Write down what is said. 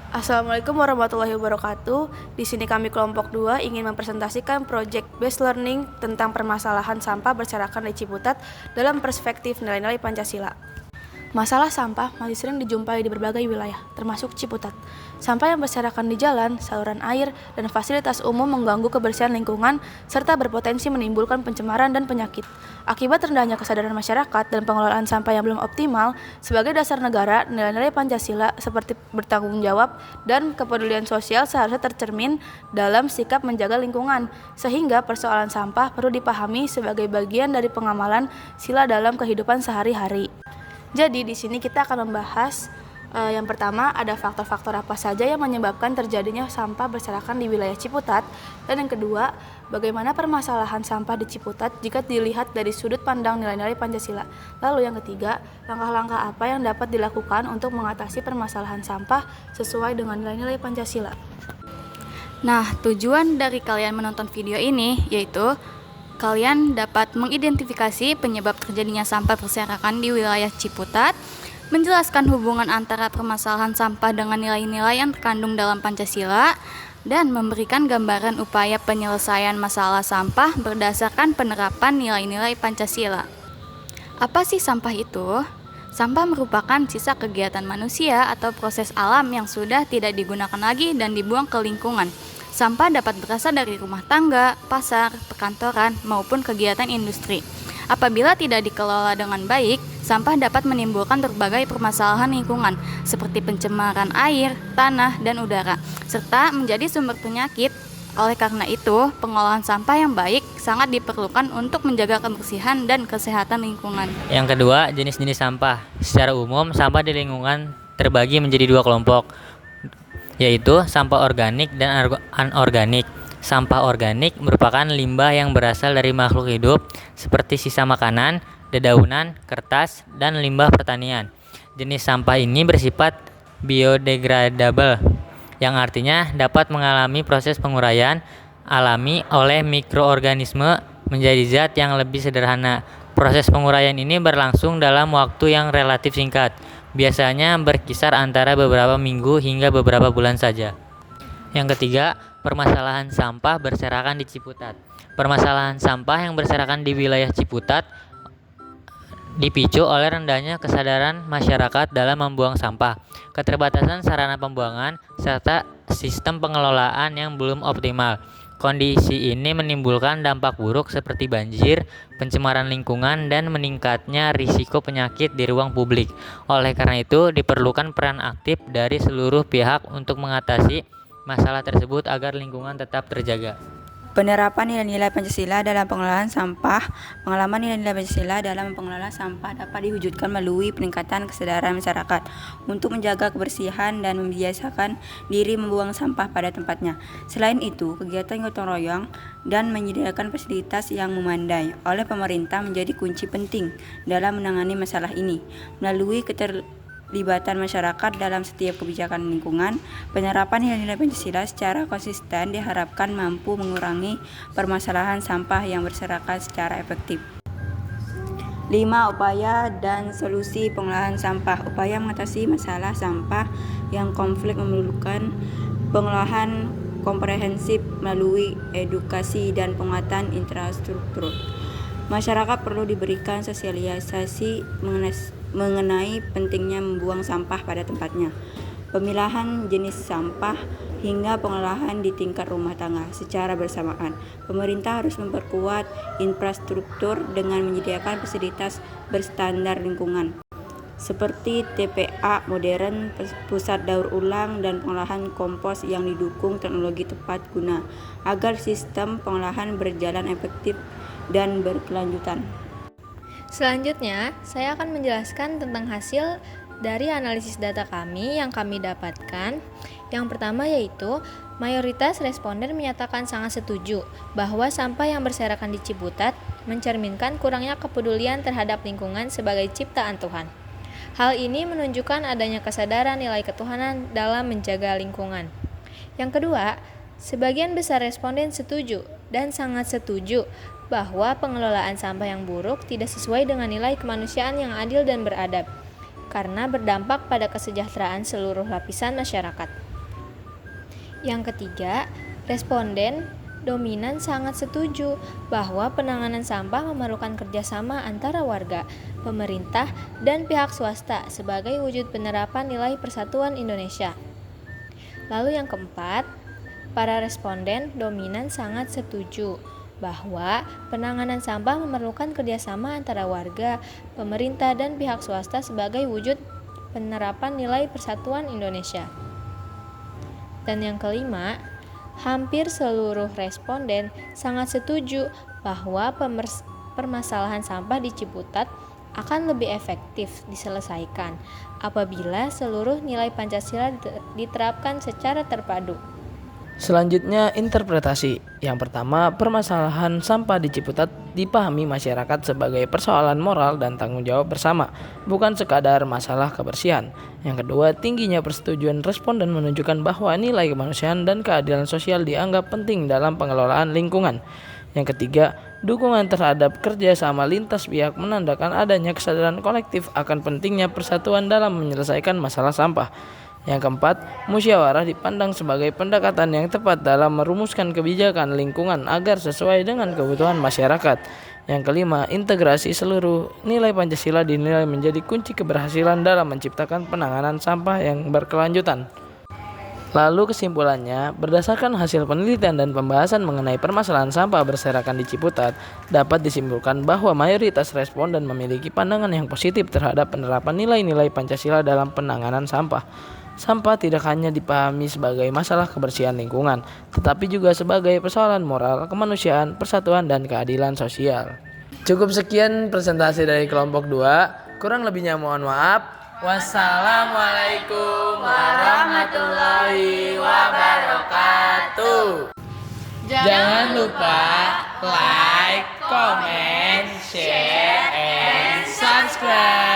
Assalamualaikum warahmatullahi wabarakatuh. Di sini kami kelompok 2 ingin mempresentasikan project based learning tentang permasalahan sampah berserakan di Ciputat dalam perspektif nilai-nilai Pancasila. Masalah sampah masih sering dijumpai di berbagai wilayah, termasuk Ciputat. Sampah yang berserakan di jalan, saluran air, dan fasilitas umum mengganggu kebersihan lingkungan serta berpotensi menimbulkan pencemaran dan penyakit. Akibat rendahnya kesadaran masyarakat dan pengelolaan sampah yang belum optimal, sebagai dasar negara, nilai-nilai Pancasila seperti bertanggung jawab dan kepedulian sosial seharusnya tercermin dalam sikap menjaga lingkungan, sehingga persoalan sampah perlu dipahami sebagai bagian dari pengamalan sila dalam kehidupan sehari-hari. Jadi di sini kita akan membahas yang pertama ada faktor-faktor apa saja yang menyebabkan terjadinya sampah berserakan di wilayah Ciputat, dan yang kedua bagaimana permasalahan sampah di Ciputat jika dilihat dari sudut pandang nilai-nilai Pancasila. Lalu yang ketiga, langkah-langkah apa yang dapat dilakukan untuk mengatasi permasalahan sampah sesuai dengan nilai-nilai Pancasila. Nah, tujuan dari kalian menonton video ini yaitu kalian dapat mengidentifikasi penyebab terjadinya sampah berserakan di wilayah Ciputat, menjelaskan hubungan antara permasalahan sampah dengan nilai-nilai yang terkandung dalam Pancasila, dan memberikan gambaran upaya penyelesaian masalah sampah berdasarkan penerapan nilai-nilai Pancasila. Apa sih sampah itu? Sampah merupakan sisa kegiatan manusia atau proses alam yang sudah tidak digunakan lagi dan dibuang ke lingkungan. Sampah dapat berasal dari rumah tangga, pasar, perkantoran, maupun kegiatan industri. Apabila tidak dikelola dengan baik, sampah dapat menimbulkan berbagai permasalahan lingkungan, seperti pencemaran air, tanah, dan udara, serta menjadi sumber penyakit. Oleh karena itu, pengolahan sampah yang baik sangat diperlukan untuk menjaga kebersihan dan kesehatan lingkungan. Yang kedua, jenis-jenis sampah. Secara umum, sampah di lingkungan terbagi menjadi dua kelompok, yaitu sampah organik dan anorganik. Sampah organik merupakan limbah yang berasal dari makhluk hidup seperti sisa makanan, dedaunan, kertas, dan limbah pertanian. Jenis sampah ini bersifat biodegradable, yang artinya dapat mengalami proses penguraian alami oleh mikroorganisme menjadi zat yang lebih sederhana. Proses penguraian ini berlangsung dalam waktu yang relatif singkat, biasanya berkisar antara beberapa minggu hingga beberapa bulan saja. Yang ketiga, permasalahan sampah berserakan di Ciputat. Permasalahan sampah yang berserakan di wilayah Ciputat dipicu oleh rendahnya kesadaran masyarakat dalam membuang sampah, keterbatasan sarana pembuangan, serta sistem pengelolaan yang belum optimal. Kondisi ini menimbulkan dampak buruk seperti banjir, pencemaran lingkungan, dan meningkatnya risiko penyakit di ruang publik. Oleh karena itu, diperlukan peran aktif dari seluruh pihak untuk mengatasi masalah tersebut agar lingkungan tetap terjaga. Penerapan nilai-nilai Pancasila dalam pengelolaan sampah. Pengalaman nilai-nilai Pancasila dalam pengelolaan sampah dapat diwujudkan melalui peningkatan kesadaran masyarakat untuk menjaga kebersihan dan membiasakan diri membuang sampah pada tempatnya. Selain itu, kegiatan gotong royong dan menyediakan fasilitas yang memadai oleh pemerintah menjadi kunci penting dalam menangani masalah ini. Melalui keterlibatan masyarakat dalam setiap kebijakan lingkungan, penerapan nilai-nilai Pancasila secara konsisten diharapkan mampu mengurangi permasalahan sampah yang berserakan secara efektif. 5. Upaya dan solusi pengolahan sampah. Upaya mengatasi masalah sampah yang konflik memerlukan pengolahan komprehensif melalui edukasi dan penguatan infrastruktur. Masyarakat perlu diberikan sosialisasi mengenai pentingnya membuang sampah pada tempatnya, pemilahan jenis sampah, hingga pengolahan di tingkat rumah tangga secara bersamaan. Pemerintah harus memperkuat infrastruktur dengan menyediakan fasilitas berstandar lingkungan seperti TPA modern, pusat daur ulang, dan pengolahan kompos yang didukung teknologi tepat guna agar sistem pengolahan berjalan efektif dan berkelanjutan. Selanjutnya, saya akan menjelaskan tentang hasil dari analisis data kami yang kami dapatkan. Yang pertama yaitu, mayoritas responden menyatakan sangat setuju bahwa sampah yang berserakan di Ciputat mencerminkan kurangnya kepedulian terhadap lingkungan sebagai ciptaan Tuhan. Hal ini menunjukkan adanya kesadaran nilai ketuhanan dalam menjaga lingkungan. Yang kedua, sebagian besar responden setuju dan sangat setuju bahwa pengelolaan sampah yang buruk tidak sesuai dengan nilai kemanusiaan yang adil dan beradab, karena berdampak pada kesejahteraan seluruh lapisan masyarakat. Yang ketiga, responden dominan sangat setuju bahwa penanganan sampah memerlukan kerjasama antara warga, pemerintah, dan pihak swasta sebagai wujud penerapan nilai persatuan Indonesia. Lalu yang keempat, para responden dominan sangat setuju bahwa penanganan sampah memerlukan kerjasama antara warga, pemerintah, dan pihak swasta sebagai wujud penerapan nilai persatuan Indonesia. Dan yang kelima, hampir seluruh responden sangat setuju bahwa permasalahan sampah di Ciputat akan lebih efektif diselesaikan apabila seluruh nilai Pancasila diterapkan secara terpadu. Selanjutnya, interpretasi. Yang pertama, permasalahan sampah di Ciputat dipahami masyarakat sebagai persoalan moral dan tanggung jawab bersama, bukan sekadar masalah kebersihan. Yang kedua, tingginya persetujuan responden menunjukkan bahwa nilai kemanusiaan dan keadilan sosial dianggap penting dalam pengelolaan lingkungan. Yang ketiga, dukungan terhadap kerjasama lintas pihak menandakan adanya kesadaran kolektif akan pentingnya persatuan dalam menyelesaikan masalah sampah. Yang keempat, musyawarah dipandang sebagai pendekatan yang tepat dalam merumuskan kebijakan lingkungan agar sesuai dengan kebutuhan masyarakat. Yang kelima, integrasi seluruh nilai Pancasila dinilai menjadi kunci keberhasilan dalam menciptakan penanganan sampah yang berkelanjutan. Lalu kesimpulannya, berdasarkan hasil penelitian dan pembahasan mengenai permasalahan sampah berserakan di Ciputat, dapat disimpulkan bahwa mayoritas responden memiliki pandangan yang positif terhadap penerapan nilai-nilai Pancasila dalam penanganan sampah. Sampah tidak hanya dipahami sebagai masalah kebersihan lingkungan, tetapi juga sebagai persoalan moral, kemanusiaan, persatuan, dan keadilan sosial. Cukup sekian presentasi dari kelompok 2. Kurang lebihnya mohon maaf. Wassalamualaikum warahmatullahi wabarakatuh. Jangan lupa like, comment, share, and subscribe.